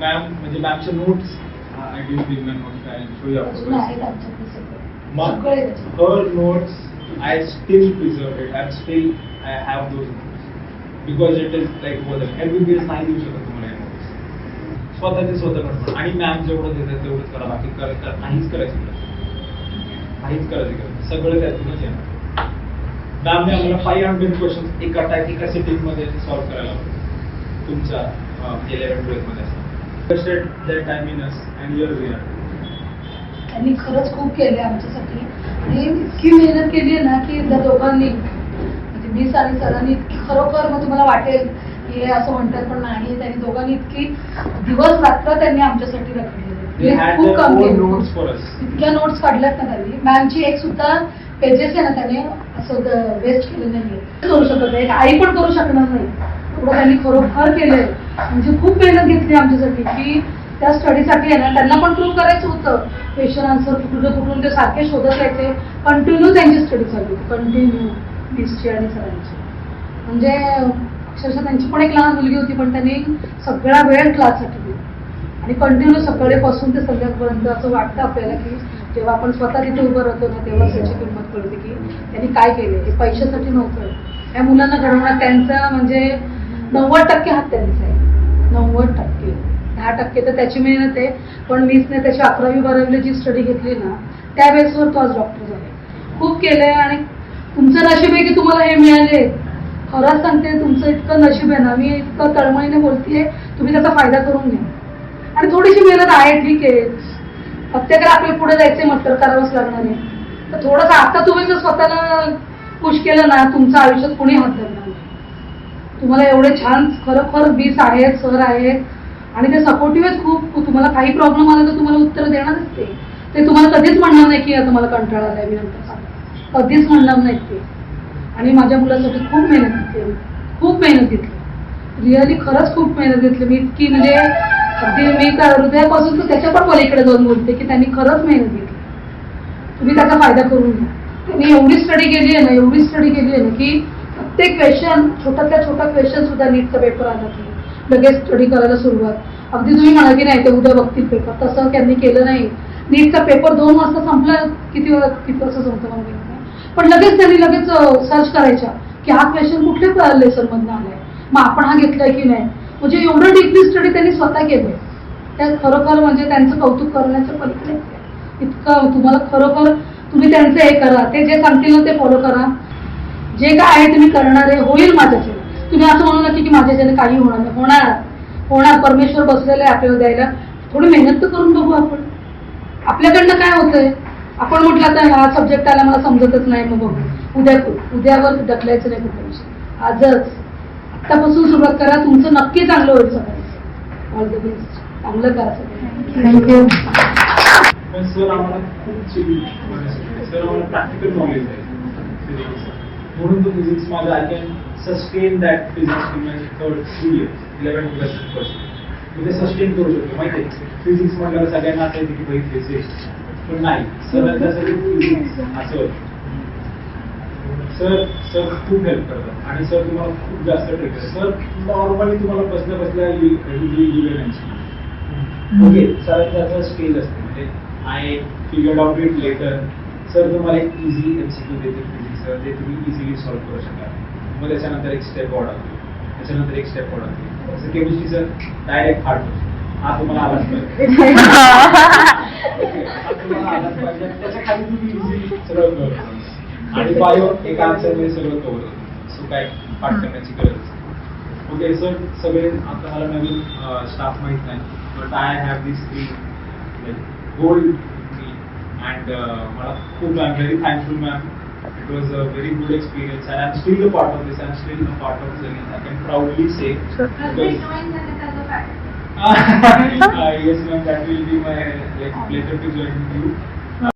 Ma'am म्हणजे मॅमचे notes I give big man notes I show you her notes I still preserve it and still I have those notes because it is like MBBS नाही देऊ शकत तुम्हाला notes स्वतःचे स्वतः notes आणि ma'am जेवढं देतात तेवढंच करा बाकी काहीच करायचं काहीच करायचं सगळं त्यातूनच येणार मॅमने आम्हाला 500 क्वेश्चन्स एका सिटिंग मध्ये सॉल्व्ह करायला लावले तुमच्या 11-12 मध्ये असं that time in us and here we are. त्यांनी खरंच खूप केले आमच्यासाठी आणि इतकी मेहनत केली आहे ना की त्या दोघांनी म्हणजे मी आणि सरांनी खरोखर मग तुम्हाला वाटेल की हे असं म्हणतात पण नाही त्यांनी दोघांनी इतकी दिवस रात्र त्यांनी आमच्यासाठी रखडलेले खूप काम केलं इतक्या नोट्स काढल्यात ना त्यांनी मॅमची एक सुद्धा पेजेस आहे ना त्याने असं वेस्ट केलं नाही करू शकत नाही आई पण करू शकणार नाही एवढं त्यांनी खरोखर केलंय म्हणजे खूप मेहनत घेतली आमच्यासाठी की त्या स्टडीसाठी आहे ना त्यांना पण प्रूव्ह करायचं होतं क्वेश्चन आन्सर कुठून ते सारखे शोधत यायचे कंटिन्यू त्यांची स्टडी चालू होती कंटिन्यू बीसची आणि सरांची म्हणजे अक्षरशः त्यांची पण एक लहान मुलगी होती पण त्यांनी सगळा वेळ क्लाससाठी दिला आणि कंटिन्यू सकाळीपासून ते संध्याकाळपर्यंत असं वाटतं आपल्याला की जेव्हा आपण स्वतः तिथे उभं राहतो ना तेव्हा त्याची किंमत कळते की त्यांनी काय केले हे पैशासाठी नव्हतं या मुलांना घडवण्यात त्यांचा म्हणजे 90% हात त्यांचा आहे 90% 10% तर त्याची मेहनत आहे पण मीचने त्याची 11वी-12वीला जी स्टडी घेतली ना त्या बेसवर तो आज डॉक्टर झाले खूप केलंय आणि तुमचं नशीब आहे की तुम्हाला हे मिळाले खरंच सांगते तुमचं इतकं नशीब आहे ना मी इतकं तळमळीने बोलतेय तुम्ही त्याचा फायदा करून घ्या आणि थोडीशी मेहनत आहे ठीक आहे प्रत्येकाला आपल्या पुढे जायचंय म्हटलं करावंच लागणार आहे तर थोडंसं आता तुम्ही जर स्वतःला खुश केलं ना तुमचं आयुष्यात कोणी हात धरणार नाही तुम्हाला एवढे छान खरोखर 20 आहेत सर आहेत आणि ते सपोर्टिव्हच खूप तुम्हाला काही प्रॉब्लेम आला तर तुम्हाला उत्तर देणारच ते तुम्हाला कधीच म्हणणार नाही की तुम्हाला कंटाळा आलाय मी नंतर सांगतो कधीच म्हणणार नाहीत ते आणि माझ्या मुलासाठी खूप मेहनत घेतली खूप मेहनत घेतली रिअली खरंच खूप मेहनत घेतली मी इतकी म्हणजे अगदी मी हृदयापासून तर त्याच्या पण पलीकडे जाऊन बोलते की त्यांनी खरंच मेहनत घेतली तुम्ही त्याचा फायदा करून घ्या त्यांनी एवढी स्टडी केली आहे ना की प्रत्येक क्वेश्चन छोट्यातल्या छोटा क्वेश्चन सुद्धा नीटचा पेपर आला की लगेच स्टडी करायला सुरुवात अगदी तुम्ही म्हणा की नाही ते उद्या बघतील पेपर तसं त्यांनी केलं नाही नीटचा पेपर 2 वाजता संपला किती वाजता संपतो मला माहिती नाही पण लगेच सर्च करायच्या की हा क्वेश्चन कुठल्या लेसन मधून आलाय मग आपण हा घेतलाय की नाही म्हणजे एवढं डीपली स्टडी त्यांनी स्वतः केलंय त्या खरोखर म्हणजे त्यांचं कौतुक करण्याचं पलीकडे इतकं तुम्हाला खरोखर तुम्ही त्यांचं हे करा ते जे सांगतील ना ते फॉलो करा जे काय आहे तुम्ही करणारे होईल माझ्याचे तुम्ही असं म्हणू नका की माझ्याच्याने काही होणार नाही होणार परमेश्वर बसलेलं आहे आपल्याला द्यायला थोडी मेहनत तर करून बघू आपण आपल्याकडनं काय होतंय आपण म्हटलं आता हा सब्जेक्ट आला मला समजतच नाही मग बघू उद्यावर ढकलायचं नाही कुठल्या विषयी आजच आत्तापासून सुरुवात करा तुमचं नक्की चांगलं होईल सगळ्यांचं ऑल द बेस्ट चांगलं करा सगळं थँक्यू सर आम्हाला खूप सर आम्हाला प्रॅक्टिकल नॉलेज आहे म्हणून तो फिजिक्स माझा I can sustain that physics in my 3 years 11+1 मी ते सस्टेन करू शकतो माहिती आहे फिजिक्स म्हटल्यावर सगळ्यांना असं येते की बघितले पण नाही सर त्यासाठी फिजिक्स असं सर खूप हेल्प करतात आणि सर तुम्हाला खूप जास्त ट्रिक आहे सर नॉर्मली तुम्हाला बसल्या ओके सर त्याचा स्टेज असते म्हणजे I figured out it later sir तुम्हाला एक इझी MCQ देते फिजिक्स ते तुम्ही इझिली सॉल्व्ह करू शकाल मग त्याच्यानंतर एक स्टेप वाढवते त्याच्यानंतर एक स्टेप वाढवते जसं केमिस्ट्री सर डायरेक्ट हार्ड हा तुम्हाला आलाच पाहिजे त्याच्या खाली तुम्ही इझिली सगळं करू आणि बायो एका आन्सरमध्ये सगळं कव्हर होतं सो काय पाठ करण्याची गरज ओके सर सगळे आता मला नवीन स्टाफ माहीत नाही but I have this gold and मला खूप I am very thankful ma'am it was a very good experience and I am still a part of this I am still a part of this I can proudly say yes ma'am that will be my like pleasure to join with you